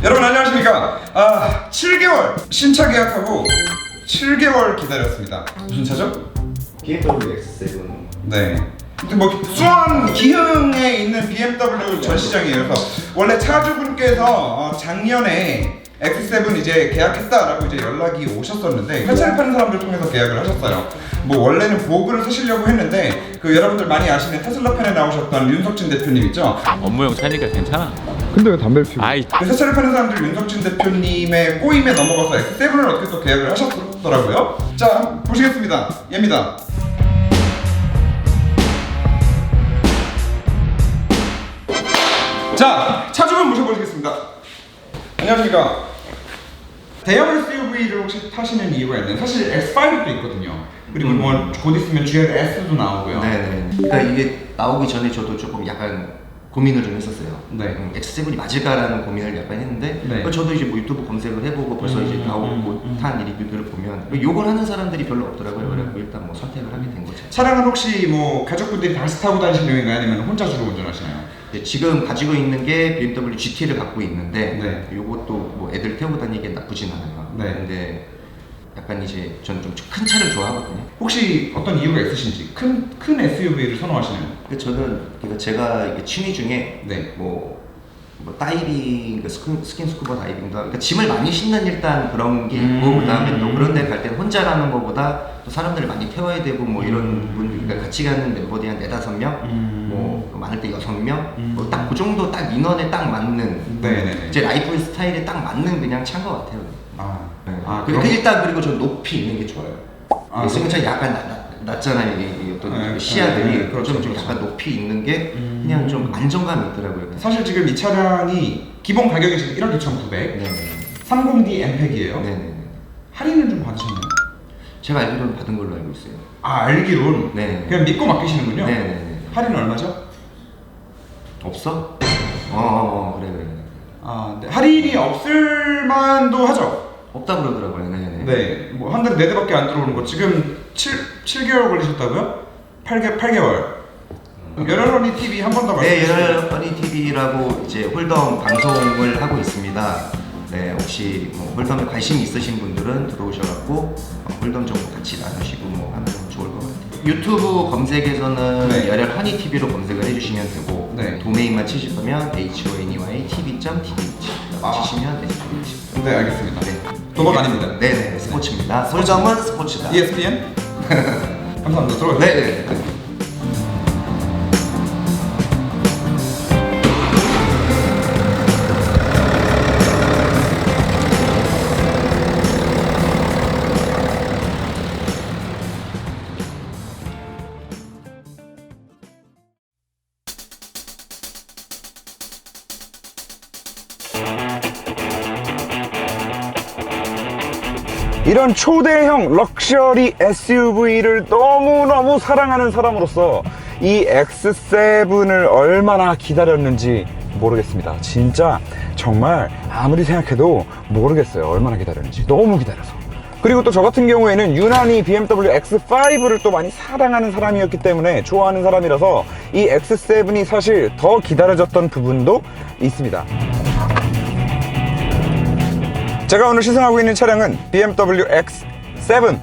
여러분 안녕하십니까. 7개월 신차 계약하고 7개월 기다렸습니다. 무슨 차죠? BMW X7. 네. 뭐 수원 기흥에 있는 BMW 전시장이에요. 그래서 원래 차주분께서 작년에 X7 이제 계약했다라고 이제 연락이 오셨었는데 회차를 파는 사람들 통해서 계약을 하셨어요. 뭐 원래는 보그를 사시려고 했는데 그 여러분들 많이 아시는 테슬라 편에 나오셨던 윤석진 대표님 있죠? 업무용 차니까 괜찮아. 근데 왜 담배를 피우고? 아이, 그 회차를 파는 사람들 윤석진 대표님의 꼬임에 넘어가서 X7을 어떻게 또 계약을 하셨더라고요. 자 보시겠습니다. 얘입니다. 자, 차주분 모셔보시겠습니다. 안녕하십니까. 대형 SUV를 혹시 타시는 이유가 있나요? 사실 S5도 있거든요. 그리고 뭐 곧 있으면 GLS도 나오고요. 네네. 그러니까 이게 나오기 전에 저도 조금 약간 고민을 좀 했었어요. 네. X7이 맞을까라는 고민을 약간 했는데 네. 저도 이제 뭐 유튜브 검색을 해보고 벌써 이제 나오고 탄 리뷰들을 보면 욕을 하는 사람들이 별로 없더라고요. 그래서 일단 뭐 선택을 하게 된 거죠. 차량은 혹시 뭐 가족분들이 같이 타고 다니시는 용인가요? 아니면 혼자 주로 운전하시나요? 지금 가지고 있는 게 BMW GT를 갖고 있는데 네. 요것도 뭐 애들 태우고 다니기엔 나쁘진 않아요. 네. 근데 약간 이제 전 좀 큰 차를 좋아하거든요. 혹시 어떤 이유가 있으신지 큰 SUV를 선호하시나요? 근데 저는 제가 이게 취미 중에 네. 뭐 다이빙, 스킨스쿠버 다이빙도 그러니까 짐을 많이 싣는 일단 그런 게 있고 그다음에 또 그런 데 갈 때는 혼자 가는 것보다 또 사람들을 많이 태워야 되고 뭐 이런 분들 그러니까 같이 가는 멤버들이 한 4-5명 뭐 많을 때 6명 뭐 딱 그 정도 딱 인원에 딱 맞는 네네네. 제 라이프 스타일에 딱 맞는 그냥 차인 것 같아요. 네. 그리고 일단 그리고 전 높이 있는 게 좋아요. 승용차 약간 낮잖아요. 이게 어떤 네, 시야들이 네, 그렇죠, 좀 그렇죠. 약간 높이 있는 게 그냥 좀 안정감이 있더라고요. 사실 지금 이 차량이 기본 가격이 지금 1억 2,900 네네. 30D 엠팩이에요. 네네. 할인은 좀 받으셨나요? 제가 알기로는 받은 걸로 알고 있어요. 알기론? 네. 그냥 믿고 맡기시는군요? 네네네. 할인은 얼마죠? 없어? 그래. 네. 할인이 없을 만도 하죠? 없다 그러더라고요. 네네. 네, 뭐 한 달에 4대밖에 안 들어오는 거 지금 7개월 걸리셨다고요? 8개월. 열혈언니 TV 한 번 더 네, 말씀해주세요. 열혈 TV라고 이제 홀덤 방송을 하고 있습니다. 네, 혹시 뭐 홀덤에 관심 있으신 분들은 들어오셔갖고 홀덤 정보 같이 나누시고 뭐 하면 좋을 것 같아요. 유튜브 검색에서는 네. 열혈 허니 TV로 검색을 해주시면 되고 네. 도메인만 치실 거면 honytv.tv 치시면 되십니다. 네, 알겠습니다. 네. 도박 아닙니다. 네네, 스포츠입니다. 홀덤은 스포츠다. ESPN? 감사합니다. 들어가세요. 네네. 이런 초대형 럭셔리 SUV를 너무너무 사랑하는 사람으로서 이 X7을 얼마나 기다렸는지 모르겠습니다. 진짜 정말 아무리 생각해도 모르겠어요. 얼마나 기다렸는지. 너무 기다려서. 그리고 또 저 같은 경우에는 유난히 BMW X5를 또 많이 사랑하는 사람이었기 때문에 좋아하는 사람이라서 이 X7이 사실 더 기다려졌던 부분도 있습니다. 제가 오늘 시승하고 있는 차량은 BMW X7에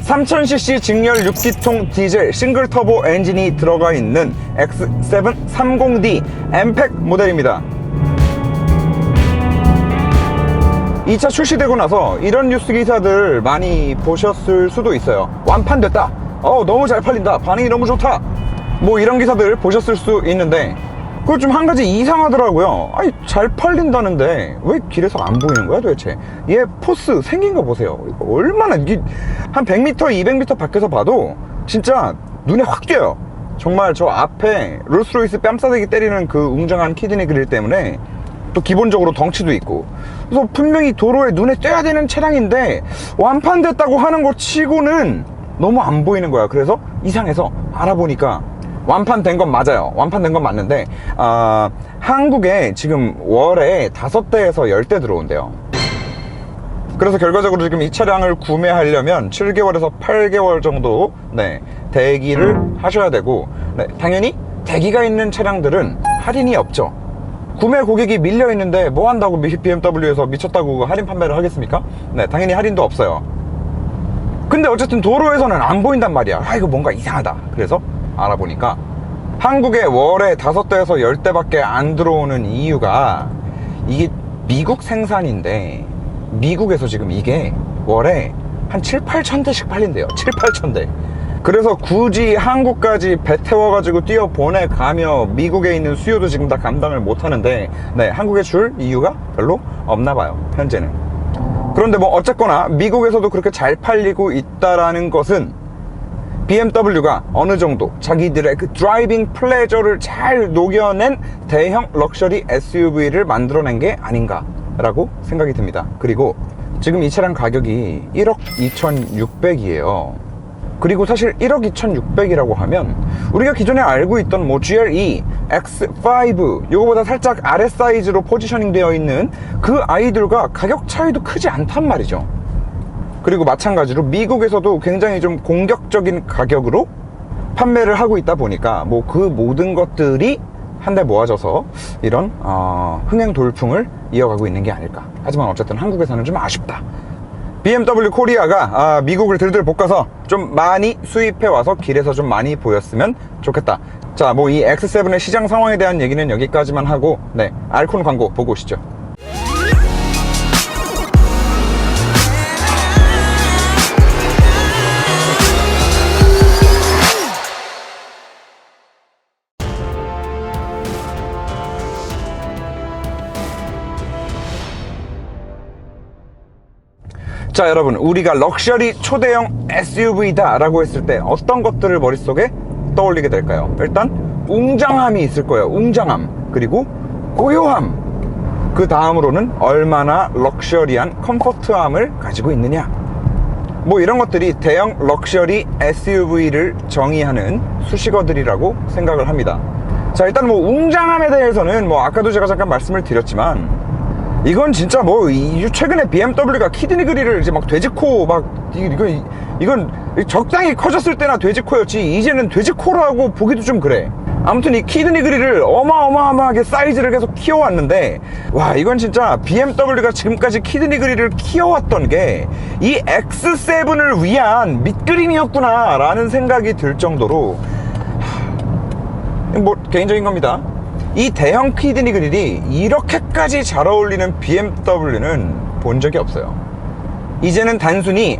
3000cc 직렬 6기통 디젤 싱글 터보 엔진이 들어가 있는 X7 30D 엠팩 모델입니다. 이 차 출시되고 나서 이런 뉴스 기사들 많이 보셨을 수도 있어요. 완판됐다, 너무 잘 팔린다, 반응이 너무 좋다, 뭐 이런 기사들 보셨을 수 있는데 그거 좀 한 가지 이상하더라고요. 아니 잘 팔린다는데 왜 길에서 안 보이는 거야 도대체? 얘 포스 생긴 거 보세요. 얼마나 이게 한 100m, 200m 밖에서 봐도 진짜 눈에 확 띄어요. 정말 저 앞에 롤스로이스 뺨싸대기 때리는 그 웅장한 키드니 그릴 때문에 또 기본적으로 덩치도 있고 그래서 분명히 도로에 눈에 띄어야 되는 차량인데 완판됐다고 하는 것 치고는 너무 안 보이는 거야. 그래서 이상해서 알아보니까 완판된 건 맞아요. 완판된 건 맞는데 한국에 지금 월에 5대에서 10대 들어온대요. 그래서 결과적으로 지금 이 차량을 구매하려면 7개월에서 8개월 정도 대기를 하셔야 되고 당연히 대기가 있는 차량들은 할인이 없죠. 구매 고객이 밀려 있는데 뭐 한다고 BMW에서 미쳤다고 할인 판매를 하겠습니까? 네, 당연히 할인도 없어요. 근데 어쨌든 도로에서는 안 보인단 말이야. 아, 이거 뭔가 이상하다. 그래서 알아보니까 한국에 월에 5대에서 10대밖에 안 들어오는 이유가 이게 미국 생산인데 미국에서 지금 이게 월에 한 7, 8천 대씩 팔린대요. 7, 8천 대. 그래서 굳이 한국까지 배 태워가지고 뛰어 보내가며 미국에 있는 수요도 지금 다 감당을 못하는데 네, 한국에 줄 이유가 별로 없나 봐요, 현재는. 그런데 뭐 어쨌거나 미국에서도 그렇게 잘 팔리고 있다라는 것은 BMW가 어느 정도 자기들의 그 드라이빙 플레저를 잘 녹여낸 대형 럭셔리 SUV를 만들어낸 게 아닌가라고 생각이 듭니다. 그리고 지금 이 차량 가격이 1억 2,600이에요. 그리고 사실 1억 2,600이라고 하면 우리가 기존에 알고 있던 뭐 GLE, X5 요거보다 살짝 아래 사이즈로 포지셔닝 되어 있는 그 아이들과 가격 차이도 크지 않단 말이죠. 그리고 마찬가지로 미국에서도 굉장히 좀 공격적인 가격으로 판매를 하고 있다 보니까 뭐 그 모든 것들이 한데 모아져서 이런 흥행 돌풍을 이어가고 있는 게 아닐까. 하지만 어쨌든 한국에서는 좀 아쉽다. BMW 코리아가 미국을 들들 볶아서 좀 많이 수입해 와서 길에서 좀 많이 보였으면 좋겠다. 자, 뭐 이 X7의 시장 상황에 대한 얘기는 여기까지만 하고 네, 알콘 광고 보고 오시죠. 자, 여러분, 우리가 럭셔리 초대형 SUV다 라고 했을 때 어떤 것들을 머릿속에 떠올리게 될까요? 일단 웅장함이 있을 거예요. 웅장함. 그리고 고요함. 그 다음으로는 얼마나 럭셔리한 컴포트함을 가지고 있느냐. 뭐 이런 것들이 대형 럭셔리 SUV를 정의하는 수식어들이라고 생각을 합니다. 자, 일단 뭐 웅장함에 대해서는 뭐 아까도 제가 잠깐 말씀을 드렸지만 이건 진짜 뭐 최근에 BMW가 키드니 그릴을 이제 막 돼지코 막 이건 적당히 커졌을 때나 돼지코였지 이제는 돼지코라고 보기도 좀 그래. 아무튼 이 키드니 그릴을 어마어마하게 사이즈를 계속 키워왔는데 와, 이건 진짜 BMW가 지금까지 키드니 그릴을 키워왔던 게 이 X7을 위한 밑그림이었구나 라는 생각이 들 정도로 뭐 개인적인 겁니다. 이 대형 키드니 그릴이 이렇게까지 잘 어울리는 BMW는 본 적이 없어요. 이제는 단순히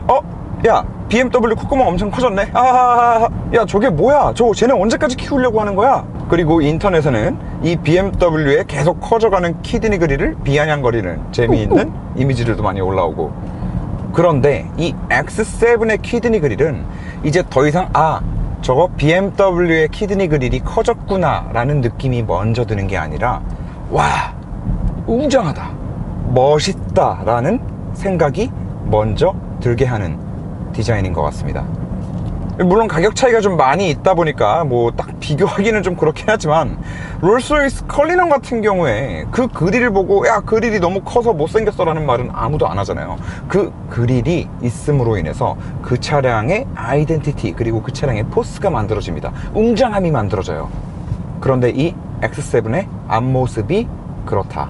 야, BMW 콧구멍 엄청 커졌네. 야, 저게 뭐야? 쟤네 언제까지 키우려고 하는 거야? 그리고 인터넷에는 이 BMW의 계속 커져가는 키드니 그릴을 비아냥거리는 재미있는 이미지들도 많이 올라오고. 그런데 이 X7의 키드니 그릴은 이제 더 이상 저거 BMW의 키드니 그릴이 커졌구나 라는 느낌이 먼저 드는 게 아니라 와, 웅장하다, 멋있다 라는 생각이 먼저 들게 하는 디자인인 것 같습니다. 물론 가격 차이가 좀 많이 있다 보니까 뭐 딱 비교하기는 좀 그렇긴 하지만 롤스로이스 컬리넌 같은 경우에 그 그릴을 보고 야, 그릴이 너무 커서 못생겼어 라는 말은 아무도 안 하잖아요. 그 그릴이 있음으로 인해서 그 차량의 아이덴티티 그리고 그 차량의 포스가 만들어집니다. 웅장함이 만들어져요. 그런데 이 X7의 앞모습이 그렇다.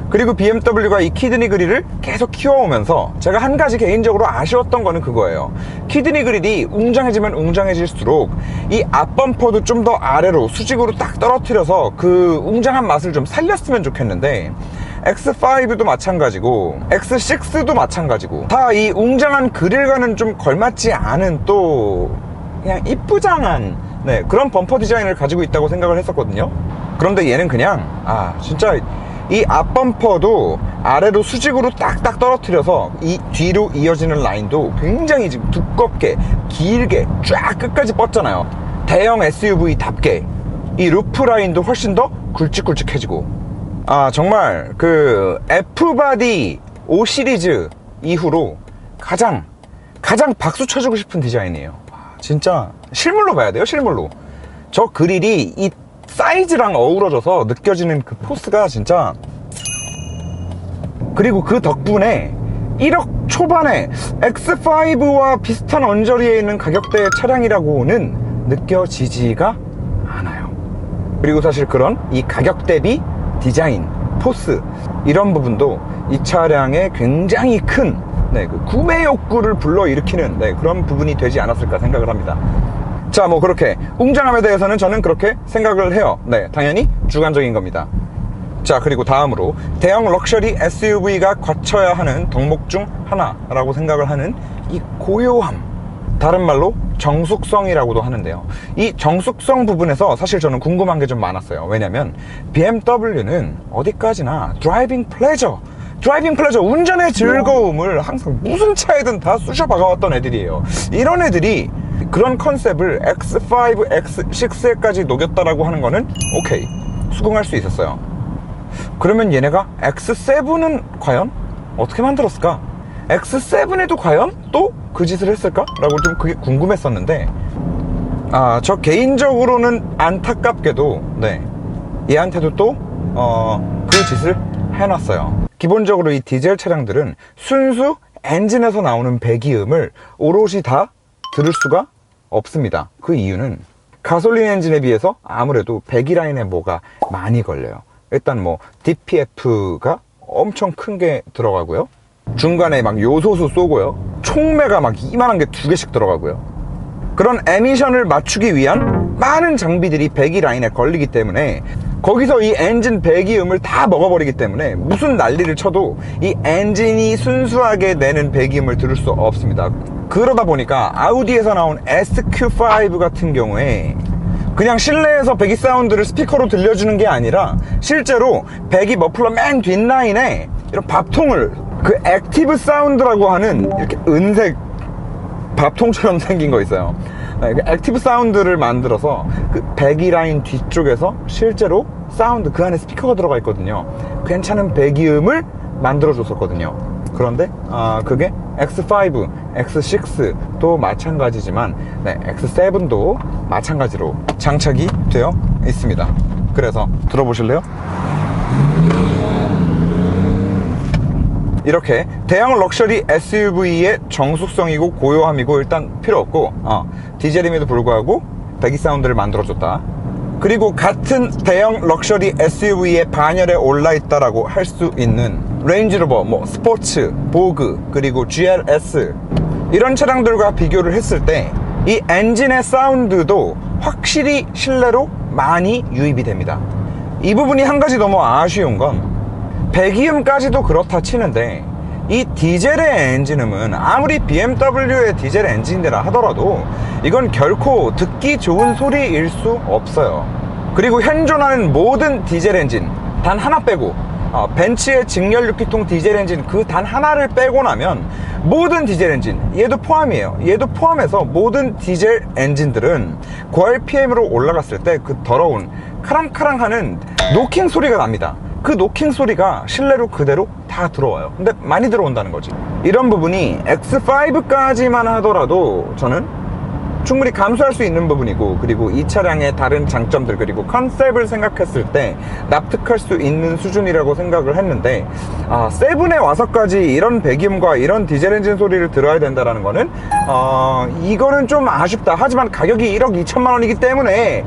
그리고 BMW가 이 키드니 그릴을 계속 키워오면서 제가 한 가지 개인적으로 아쉬웠던 거는 그거예요. 키드니 그릴이 웅장해지면 웅장해질수록 이 앞범퍼도 좀 더 아래로 수직으로 딱 떨어뜨려서 그 웅장한 맛을 좀 살렸으면 좋겠는데 X5도 마찬가지고 X6도 마찬가지고 다 이 웅장한 그릴과는 좀 걸맞지 않은 또 그냥 이쁘장한 그런 범퍼 디자인을 가지고 있다고 생각을 했었거든요. 그런데 얘는 그냥 진짜 이 앞범퍼도 아래로 수직으로 딱딱 떨어뜨려서 이 뒤로 이어지는 라인도 굉장히 지금 두껍게 길게 쫙 끝까지 뻗잖아요. 대형 SUV답게 이 루프 라인도 훨씬 더 굵직굵직해지고 정말 그 F바디 5 시리즈 이후로 가장 박수 쳐주고 싶은 디자인이에요. 진짜 실물로 봐야 돼요. 실물로 저 그릴이 이 사이즈랑 어우러져서 느껴지는 그 포스가 진짜. 그리고 그 덕분에 1억 초반에 X5와 비슷한 언저리에 있는 가격대의 차량이라고는 느껴지지가 않아요. 그리고 사실 그런 이 가격 대비 디자인 토스 이런 부분도 이 차량의 굉장히 큰 그 구매 욕구를 불러일으키는 그런 부분이 되지 않았을까 생각을 합니다. 자, 뭐 그렇게 웅장함에 대해서는 저는 그렇게 생각을 해요. 당연히 주관적인 겁니다. 자, 그리고 다음으로 대형 럭셔리 SUV가 갖춰야 하는 덕목 중 하나라고 생각을 하는 이 고요함, 다른 말로 정숙성이라고도 하는데요. 이 정숙성 부분에서 사실 저는 궁금한 게 좀 많았어요. 왜냐면 BMW는 어디까지나 드라이빙 플레저, 운전의 즐거움을 항상 무슨 차에든 다 쑤셔 박아왔던 애들이에요. 이런 애들이 그런 컨셉을 X5, X6에까지 녹였다라고 하는 거는 오케이, 수긍할 수 있었어요. 그러면 얘네가 X7은 과연 어떻게 만들었을까? X7에도 과연 또 그 짓을 했을까? 라고 좀 그게 궁금했었는데, 저 개인적으로는 안타깝게도 얘한테도 또 그 짓을 해놨어요. 기본적으로 이 디젤 차량들은 순수 엔진에서 나오는 배기음을 오롯이 다 들을 수가 없습니다. 그 이유는 가솔린 엔진에 비해서 아무래도 배기 라인에 뭐가 많이 걸려요. 일단 뭐 DPF가 엄청 큰 게 들어가고요, 중간에 막 요소수 쏘고요, 총매가 막 이만한 게 2개씩 들어가고요. 그런 에미션을 맞추기 위한 많은 장비들이 배기 라인에 걸리기 때문에 거기서 이 엔진 배기음을 다 먹어버리기 때문에 무슨 난리를 쳐도 이 엔진이 순수하게 내는 배기음을 들을 수 없습니다. 그러다 보니까 아우디에서 나온 SQ5 같은 경우에 그냥 실내에서 배기 사운드를 스피커로 들려주는 게 아니라 실제로 배기 머플러 맨 뒷라인에 이런 밥통을, 그 액티브 사운드라고 하는 이렇게 은색 밥통처럼 생긴 거 있어요. 액티브 사운드를 만들어서 그 배기 라인 뒤쪽에서 실제로 사운드, 그 안에 스피커가 들어가 있거든요. 괜찮은 배기음을 만들어 줬었거든요. 그런데 그게 X5, X6도 마찬가지지만 X7도 마찬가지로 장착이 되어 있습니다. 그래서 들어보실래요? 이렇게 대형 럭셔리 SUV의 정숙성이고 고요함이고 일단 필요 없고, 디젤임에도 불구하고 배기 사운드를 만들어줬다. 그리고 같은 대형 럭셔리 SUV의 반열에 올라있다라고 할 수 있는 레인지로버, 뭐 스포츠, 보그, 그리고 GLS 이런 차량들과 비교를 했을 때 이 엔진의 사운드도 확실히 실내로 많이 유입이 됩니다. 이 부분이 한 가지 너무 아쉬운 건 배기음까지도 그렇다 치는데 이 디젤의 엔진음은 아무리 BMW의 디젤 엔진이라 하더라도 이건 결코 듣기 좋은 소리일 수 없어요. 그리고 현존하는 모든 디젤 엔진 단 하나 빼고, 벤츠의 직렬 6기통 디젤 엔진 그 단 하나를 빼고 나면 모든 디젤 엔진, 얘도 포함이에요. 얘도 포함해서 모든 디젤 엔진들은 고RPM으로 올라갔을 때 그 더러운 카랑카랑하는 노킹 소리가 납니다. 그 노킹 소리가 실내로 그대로 다 들어와요. 근데 많이 들어온다는 거지. 이런 부분이 X5까지만 하더라도 저는 충분히 감수할 수 있는 부분이고, 그리고 이 차량의 다른 장점들, 그리고 컨셉을 생각했을 때 납득할 수 있는 수준이라고 생각을 했는데, 세븐에 와서까지 이런 배기음과 이런 디젤 엔진 소리를 들어야 된다는 거는 이거는 좀 아쉽다. 하지만 가격이 1억 2천만 원이기 때문에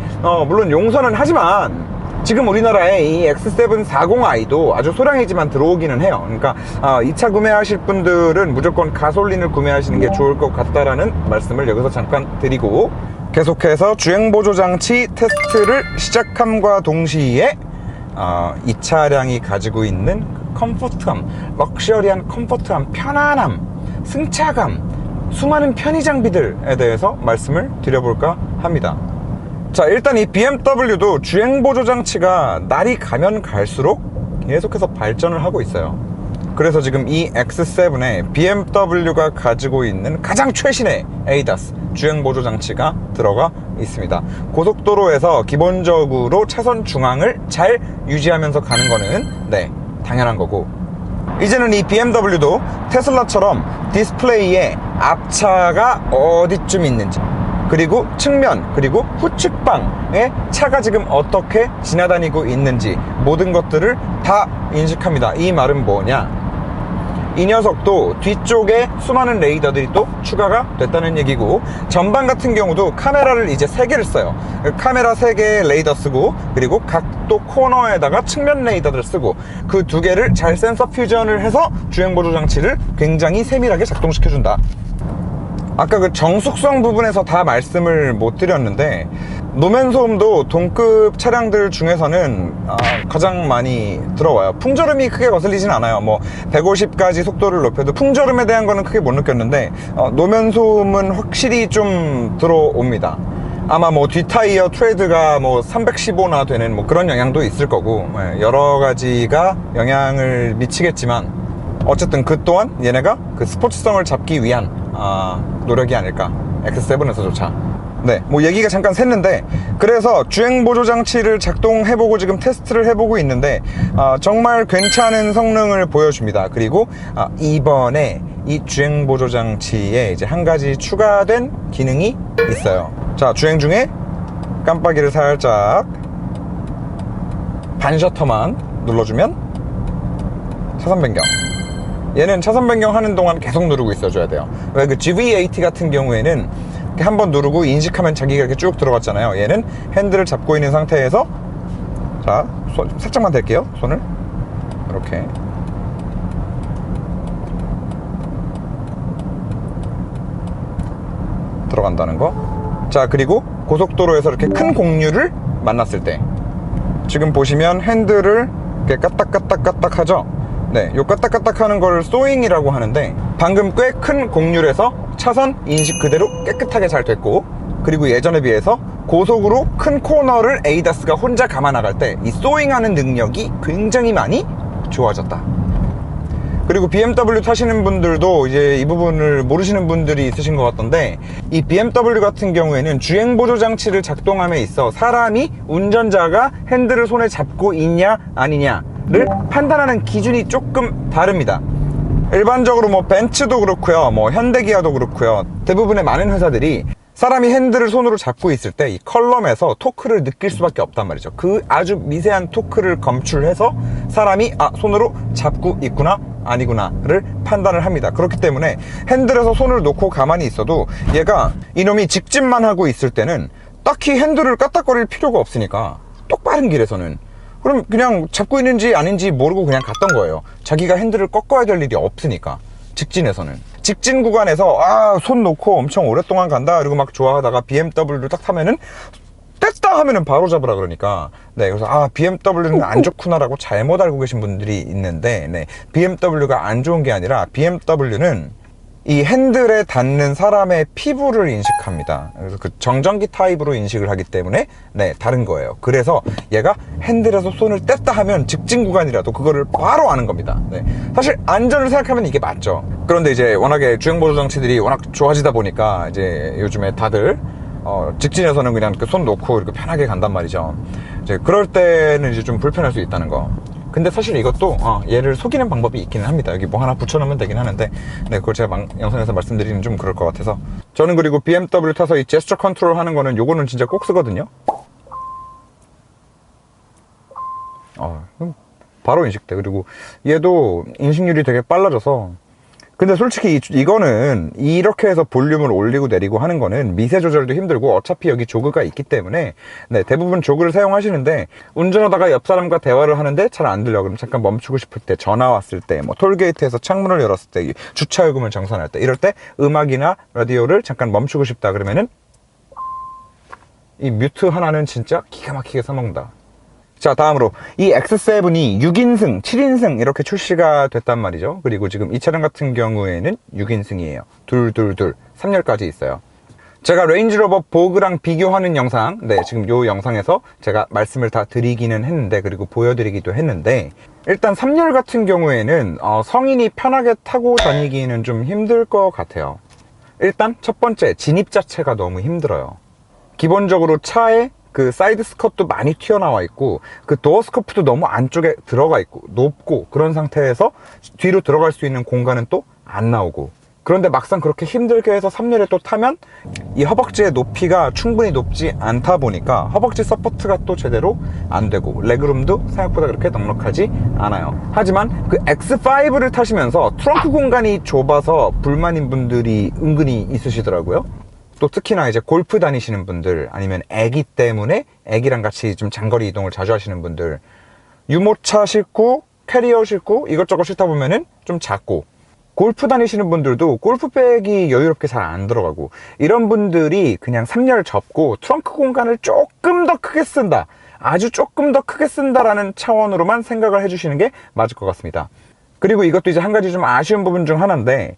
물론 용서는 하지만 지금 우리나라에 이 X7 40i도 아주 소량이지만 들어오기는 해요. 그러니까 이 차 구매하실 분들은 무조건 가솔린을 구매하시는 게 좋을 것 같다라는 말씀을 여기서 잠깐 드리고, 계속해서 주행보조장치 테스트를 시작함과 동시에 이 차량이 가지고 있는 컴포트함, 럭셔리한 컴포트함, 편안함, 승차감, 수많은 편의 장비들에 대해서 말씀을 드려볼까 합니다. 자, 일단 이 BMW도 주행보조장치가 날이 가면 갈수록 계속해서 발전을 하고 있어요. 그래서 지금 이 X7에 BMW가 가지고 있는 가장 최신의 ADAS 주행보조장치가 들어가 있습니다. 고속도로에서 기본적으로 차선 중앙을 잘 유지하면서 가는 거는 당연한 거고, 이제는 이 BMW도 테슬라처럼 디스플레이에 앞차가 어디쯤 있는지, 그리고 측면, 그리고 후측방에 차가 지금 어떻게 지나다니고 있는지 모든 것들을 다 인식합니다. 이 말은 뭐냐? 이 녀석도 뒤쪽에 수많은 레이더들이 또 추가가 됐다는 얘기고, 전방 같은 경우도 카메라를 이제 3개를 써요. 카메라 3개 레이더 쓰고, 그리고 각도 코너에다가 측면 레이더를 쓰고, 그 2개를 잘 센서 퓨전을 해서 주행 보조 장치를 굉장히 세밀하게 작동시켜준다. 아까 그 정숙성 부분에서 다 말씀을 못 드렸는데, 노면 소음도 동급 차량들 중에서는 가장 많이 들어와요. 풍절음이 크게 거슬리진 않아요. 뭐 150까지 속도를 높여도 풍절음에 대한 거는 크게 못 느꼈는데, 노면 소음은 확실히 좀 들어옵니다. 아마 뭐 뒷타이어 트레드가 뭐 315나 되는 뭐 그런 영향도 있을 거고, 여러 가지가 영향을 미치겠지만, 어쨌든 그 또한 얘네가 그 스포츠성을 잡기 위한 노력이 아닐까, X7에서조차. 네, 뭐 얘기가 잠깐 샜는데, 그래서 주행 보조 장치를 작동해보고 지금 테스트를 해보고 있는데, 정말 괜찮은 성능을 보여줍니다. 그리고 이번에 이 주행 보조 장치에 이제 한 가지 추가된 기능이 있어요. 자, 주행 중에 깜빡이를 살짝 반셔터만 눌러주면 차선 변경. 얘는 차선 변경하는 동안 계속 누르고 있어줘야 돼요. 왜 그 GV80 같은 경우에는 한번 누르고 인식하면 자기가 이렇게 쭉 들어갔잖아요. 얘는 핸들을 잡고 있는 상태에서, 자, 살짝만 댈게요. 손을 이렇게 들어간다는 거. 자, 그리고 고속도로에서 이렇게 큰 공류를 만났을 때, 지금 보시면 핸들을 이렇게 까딱까딱까딱 하죠. 네, 요 까딱까딱 하는 걸 소잉이라고 하는데, 방금 꽤 큰 공률에서 차선 인식 그대로 깨끗하게 잘 됐고, 그리고 예전에 비해서 고속으로 큰 코너를 에이다스가 혼자 감아 나갈 때 이 소잉하는 능력이 굉장히 많이 좋아졌다. 그리고 BMW 타시는 분들도 이제 이 부분을 모르시는 분들이 있으신 것 같던데, 이 BMW 같은 경우에는 주행 보조 장치를 작동함에 있어 사람이, 운전자가 핸들을 손에 잡고 있냐 아니냐를 판단하는 기준이 조금 다릅니다. 일반적으로 뭐 벤츠도 그렇고요, 뭐 현대기아도 그렇고요, 대부분의 많은 회사들이 사람이 핸들을 손으로 잡고 있을 때 이 컬럼에서 토크를 느낄 수밖에 없단 말이죠. 그 아주 미세한 토크를 검출해서 사람이 손으로 잡고 있구나 아니구나를 판단을 합니다. 그렇기 때문에 핸들에서 손을 놓고 가만히 있어도 얘가, 이놈이 직진만 하고 있을 때는 딱히 핸들을 까딱거릴 필요가 없으니까, 똑바른 길에서는 그럼 그냥 잡고 있는지 아닌지 모르고 그냥 갔던 거예요. 자기가 핸들을 꺾어야 될 일이 없으니까. 직진에서는, 직진 구간에서 손 놓고 엄청 오랫동안 간다 그리고 막 좋아하다가 BMW를 딱 타면은 뗐다 하면은 바로 잡으라 그러니까, 네, 그래서 BMW는 안 좋구나라고 잘못 알고 계신 분들이 있는데, 네, BMW가 안 좋은 게 아니라 BMW는 이 핸들에 닿는 사람의 피부를 인식합니다. 그래서 그 정전기 타입으로 인식을 하기 때문에, 네, 다른 거예요. 그래서 얘가 핸들에서 손을 뗐다 하면 직진 구간이라도 그거를 바로 아는 겁니다. 네, 사실 안전을 생각하면 이게 맞죠. 그런데 이제 워낙에 주행 보조 장치들이 워낙 좋아지다 보니까 이제 요즘에 다들 직진에서는 그냥 그 손 놓고 이렇게 편하게 간단 말이죠. 이제 그럴 때는 이제 좀 불편할 수 있다는 거. 근데 사실 이것도 얘를 속이는 방법이 있기는 합니다. 여기 뭐 하나 붙여놓으면 되긴 하는데, 네, 그걸 제가 영상에서 말씀드리면 좀 그럴 것 같아서. 저는 그리고 BMW 타서 이 제스처 컨트롤 하는 거는 요거는 진짜 꼭 쓰거든요. 바로 인식돼. 그리고 얘도 인식률이 되게 빨라져서. 근데 솔직히 이거는 이렇게 해서 볼륨을 올리고 내리고 하는 거는 미세 조절도 힘들고, 어차피 여기 조그가 있기 때문에, 네, 대부분 조그를 사용하시는데, 운전하다가 옆 사람과 대화를 하는데 잘 안 들려. 그럼 잠깐 멈추고 싶을 때, 전화 왔을 때, 뭐 톨게이트에서 창문을 열었을 때, 주차요금을 정산할 때, 이럴 때 음악이나 라디오를 잠깐 멈추고 싶다 그러면은 이 뮤트 하나는 진짜 기가 막히게 써먹는다. 자, 다음으로 이 X7이 6인승, 7인승 이렇게 출시가 됐단 말이죠. 그리고 지금 이 차량 같은 경우에는 6인승이에요. 둘, 3열까지 있어요. 제가 레인지로버 보그랑 비교하는 영상, 네, 지금 요 영상에서 제가 말씀을 다 드리기는 했는데, 그리고 보여드리기도 했는데, 일단 3열 같은 경우에는 성인이 편하게 타고 다니기는 좀 힘들 것 같아요. 일단 첫 번째, 진입 자체가 너무 힘들어요. 기본적으로 차에 그 사이드 스컷도 많이 튀어나와 있고, 그 도어 스커프도 너무 안쪽에 들어가 있고 높고, 그런 상태에서 뒤로 들어갈 수 있는 공간은 또 안 나오고, 그런데 막상 그렇게 힘들게 해서 3열에 또 타면 이 허벅지의 높이가 충분히 높지 않다 보니까 허벅지 서포트가 또 제대로 안 되고 레그룸도 생각보다 그렇게 넉넉하지 않아요. 하지만 그 X5를 타시면서 트렁크 공간이 좁아서 불만인 분들이 은근히 있으시더라고요. 또 특히나 이제 골프 다니시는 분들, 아니면 애기 때문에 애기랑 같이 좀 장거리 이동을 자주 하시는 분들, 유모차 싣고 캐리어 싣고 이것저것 싣다 보면은 좀 작고, 골프 다니시는 분들도 골프백이 여유롭게 잘 안 들어가고, 이런 분들이 그냥 3열 접고 트렁크 공간을 조금 더 크게 쓴다, 아주 조금 더 크게 쓴다라는 차원으로만 생각을 해주시는 게 맞을 것 같습니다. 그리고 이것도 이제 한 가지 좀 아쉬운 부분 중 하나인데,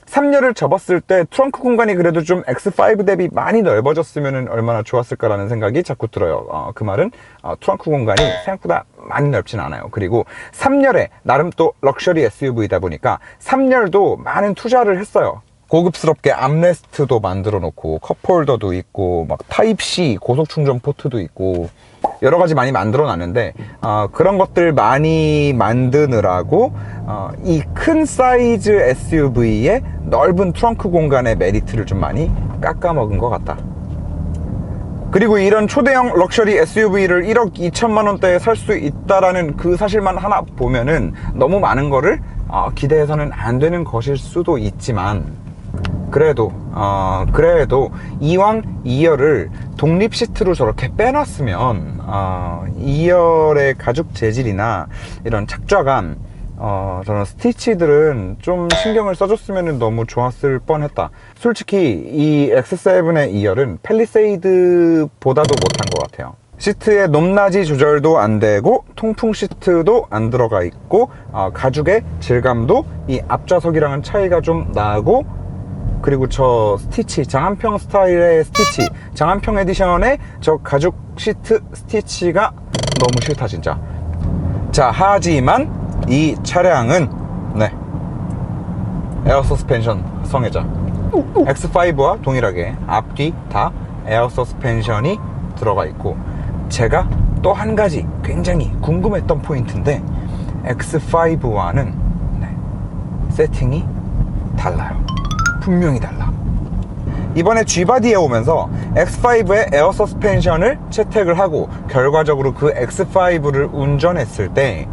3열을 접었을 때 트렁크 공간이 그래도 좀 X5 대비 많이 넓어졌으면 얼마나 좋았을까라는 생각이 자꾸 들어요. 그 말은 트렁크 공간이 생각보다 많이 넓진 않아요. 그리고 3열에 나름 또 럭셔리 SUV다 보니까 3열도 많은 투자를 했어요. 고급스럽게 암레스트도 만들어 놓고 컵홀더도 있고 막 타입C 고속 충전 포트도 있고 여러 가지 많이 만들어 놨는데, 그런 것들 많이 만드느라고 이 큰 사이즈 SUV의 넓은 트렁크 공간의 메리트를 좀 많이 깎아먹은 것 같다. 그리고 이런 초대형 럭셔리 SUV를 1억 2천만 원대에 살 수 있다라는 그 사실만 하나 보면은 너무 많은 거를 기대해서는 안 되는 것일 수도 있지만, 그래도 이왕 2열을 독립 시트로 저렇게 빼놨으면 2열의 가죽 재질이나 이런 착좌감, 저런 스티치들은 좀 신경을 써줬으면 너무 좋았을 뻔했다. 솔직히 이 X7의 2열은 팰리세이드보다도 못한 것 같아요. 시트의 높낮이 조절도 안 되고 통풍 시트도 안 들어가 있고, 가죽의 질감도 이 앞좌석이랑은 차이가 좀 나고, 그리고 저 스티치, 장안평 스타일의 스티치, 장안평 에디션의 저 가죽 시트 스티치가 너무 싫다 진짜. 자, 하지만 이 차량은 에어 서스펜션 성애자. X5와 동일하게 앞뒤 다 에어 서스펜션이 들어가 있고, 제가 또 한 가지 굉장히 궁금했던 포인트인데, X5와는 세팅이 달라요. 분명히 달라. 이번에 G바디에 오면서 X5의 에어 서스펜션을 채택을 하고 결과적으로 그 X5를 운전했을 때,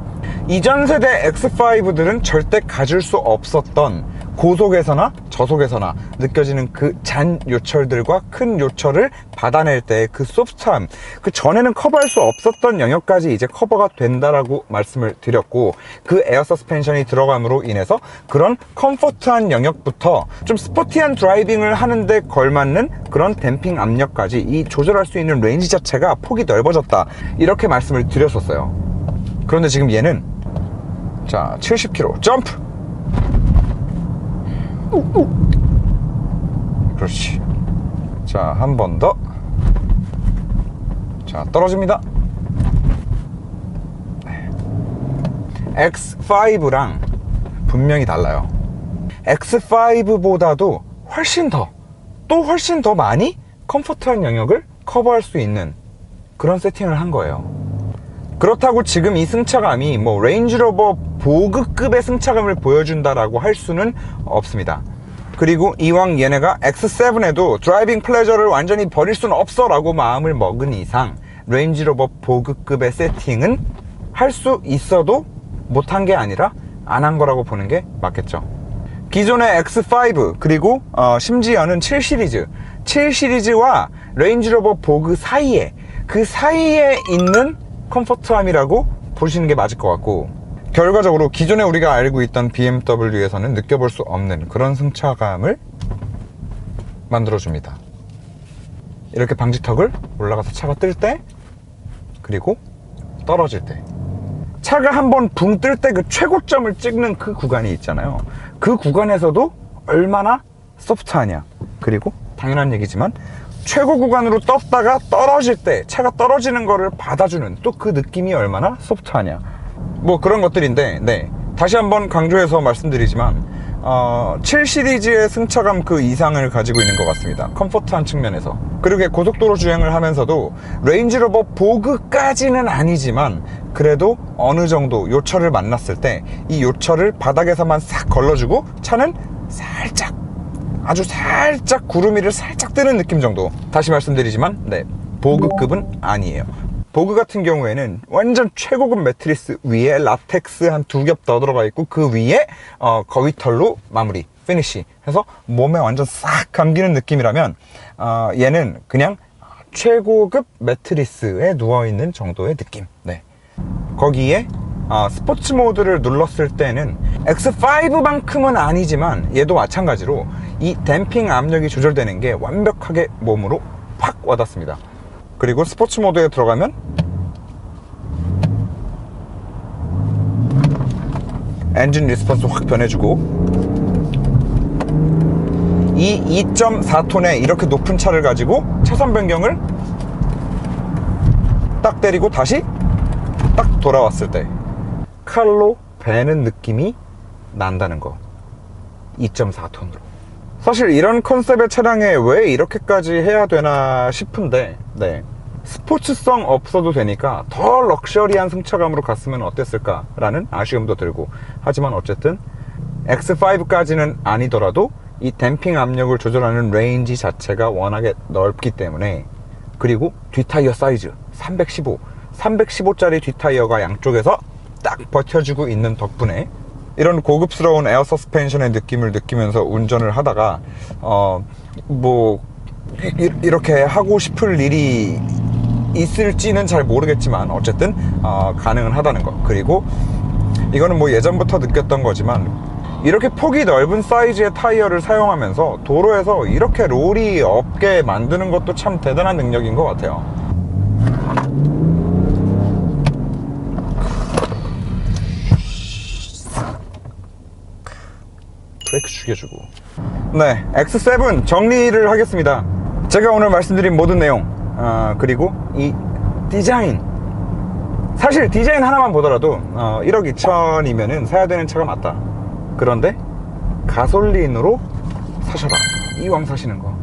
이전 세대 X5들은 절대 가질 수 없었던 고속에서나 저속에서나 느껴지는 그 잔 요철들과 큰 요철을 받아낼 때 그 소프트함, 그 전에는 커버할 수 없었던 영역까지 이제 커버가 된다라고 말씀을 드렸고, 그 에어 서스펜션이 들어감으로 인해서 그런 컴포트한 영역부터 좀 스포티한 드라이빙을 하는데 걸맞는 그런 댐핑 압력까지 이 조절할 수 있는 레인지 자체가 폭이 넓어졌다, 이렇게 말씀을 드렸었어요. 그런데 지금 얘는 자 70km 점프. 그렇지. 자, 한 번 더. 자, 떨어집니다. X5랑 분명히 달라요. X5보다도 훨씬 더 많이 컴포트한 영역을 커버할 수 있는 그런 세팅을 한 거예요. 그렇다고 지금 이 승차감이 뭐 레인지로버 보그급의 승차감을 보여준다라고 할 수는 없습니다. 그리고 이왕 얘네가 X7에도 드라이빙 플레저를 완전히 버릴 수는 없어 라고 마음을 먹은 이상, 레인지로버 보그급의 세팅은 할 수 있어도 못한 게 아니라 안 한 거라고 보는 게 맞겠죠. 기존의 X5 그리고 심지어는 7시리즈와 레인지로버 보그 사이에, 그 사이에 있는 컴포트함이라고 보시는 게 맞을 것 같고, 결과적으로 기존에 우리가 알고 있던 BMW에서는 느껴볼 수 없는 그런 승차감을 만들어줍니다. 이렇게 방지턱을 올라가서 차가 뜰 때, 그리고 떨어질 때, 차가 한번 붕 뜰 때 그 최고점을 찍는 그 구간이 있잖아요. 그 구간에서도 얼마나 소프트하냐. 그리고 당연한 얘기지만 최고 구간으로 떴다가 떨어질 때 차가 떨어지는 거를 받아주는 또 그 느낌이 얼마나 소프트하냐, 뭐 그런 것들인데, 다시 한번 강조해서 말씀드리지만 7시리즈의 승차감 그 이상을 가지고 있는 것 같습니다. 컴포트한 측면에서. 그리고 고속도로 주행을 하면서도 레인지로버 보그까지는 아니지만 그래도 어느 정도 요철을 만났을 때 이 요철을 바닥에서만 싹 걸러주고 차는 살짝, 아주 살짝 구름 위를 살짝 뜨는 느낌 정도. 다시 말씀드리지만 네, 보그급은 아니에요. 보그 같은 경우에는 완전 최고급 매트리스 위에 라텍스 한 2겹 더 들어가 있고, 그 위에 거위털로 마무리 피니시 해서 몸에 완전 싹 감기는 느낌이라면, 얘는 그냥 최고급 매트리스에 누워있는 정도의 느낌. 네. 거기에 스포츠 모드를 눌렀을 때는 X5만큼은 아니지만 얘도 마찬가지로 이 댐핑 압력이 조절되는 게 완벽하게 몸으로 확 와닿습니다. 그리고 스포츠 모드에 들어가면 엔진 리스폰스 확 변해주고, 이 2.4톤의 이렇게 높은 차를 가지고 차선 변경을 딱 때리고 다시 딱 돌아왔을 때 칼로 베는 느낌이 난다는 거. 2.4톤으로. 사실 이런 컨셉의 차량에 왜 이렇게까지 해야 되나 싶은데, 네, 스포츠성 없어도 되니까 더 럭셔리한 승차감으로 갔으면 어땠을까 라는 아쉬움도 들고, 하지만 어쨌든 X5까지는 아니더라도 이 댐핑 압력을 조절하는 레인지 자체가 워낙에 넓기 때문에, 그리고 뒷타이어 사이즈 315짜리 뒷타이어가 양쪽에서 딱 버텨주고 있는 덕분에 이런 고급스러운 에어 서스펜션의 느낌을 느끼면서 운전을 하다가 이렇게 하고 싶을 일이 있을지는 잘 모르겠지만 어쨌든 가능은 하다는 거. 그리고 이거는 뭐 예전부터 느꼈던 거지만, 이렇게 폭이 넓은 사이즈의 타이어를 사용하면서 도로에서 이렇게 롤이 없게 만드는 것도 참 대단한 능력인 것 같아요. 브레이크 죽여주고. 네, X7 정리를 하겠습니다. 제가 오늘 말씀드린 모든 내용, 그리고 이 디자인, 사실 디자인 하나만 보더라도 1억 2천이면은 사야 되는 차가 맞다. 그런데 가솔린으로 사셔라, 이왕 사시는 거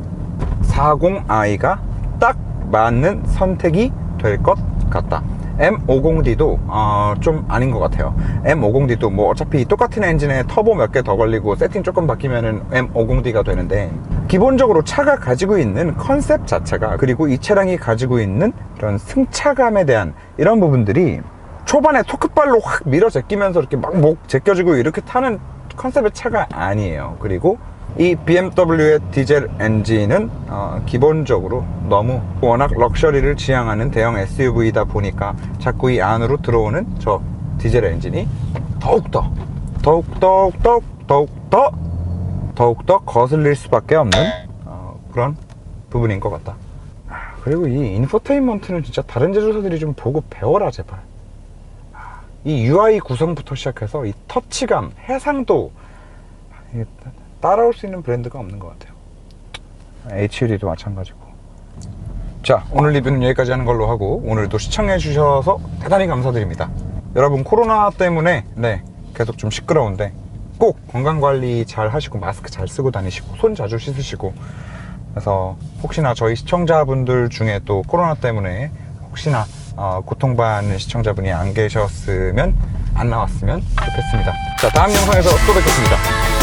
40i가 딱 맞는 선택이 될 것 같다. M50D도 좀 아닌 것 같아요. M50D도 뭐 어차피 똑같은 엔진에 터보 몇 개 더 걸리고 세팅 조금 바뀌면은 M50D가 되는데, 기본적으로 차가 가지고 있는 컨셉 자체가, 그리고 이 차량이 가지고 있는 이런 승차감에 대한 이런 부분들이 초반에 토크발로 확 밀어 제끼면서 이렇게 막 목 제껴지고 이렇게 타는 컨셉의 차가 아니에요. 그리고 이 BMW의 디젤 엔진은 기본적으로 너무 워낙 럭셔리를 지향하는 대형 SUV이다 보니까 자꾸 이 안으로 들어오는 저 디젤 엔진이 더욱더 거슬릴 수밖에 없는 그런 부분인 것 같다. 그리고 이 인포테인먼트는 진짜 다른 제조사들이 좀 보고 배워라 제발. 이 UI 구성부터 시작해서 이 터치감, 해상도, 따라올 수 있는 브랜드가 없는 것 같아요. HUD도 마찬가지고. 자, 오늘 리뷰는 여기까지 하는 걸로 하고, 오늘도 시청해 주셔서 대단히 감사드립니다. 여러분, 코로나 때문에 계속 좀 시끄러운데 꼭 건강관리 잘 하시고 마스크 잘 쓰고 다니시고 손 자주 씻으시고, 그래서 혹시나 저희 시청자분들 중에 또 코로나 때문에 혹시나 고통받는 시청자분이 안 계셨으면, 안 나왔으면 좋겠습니다. 자, 다음 영상에서 또 뵙겠습니다.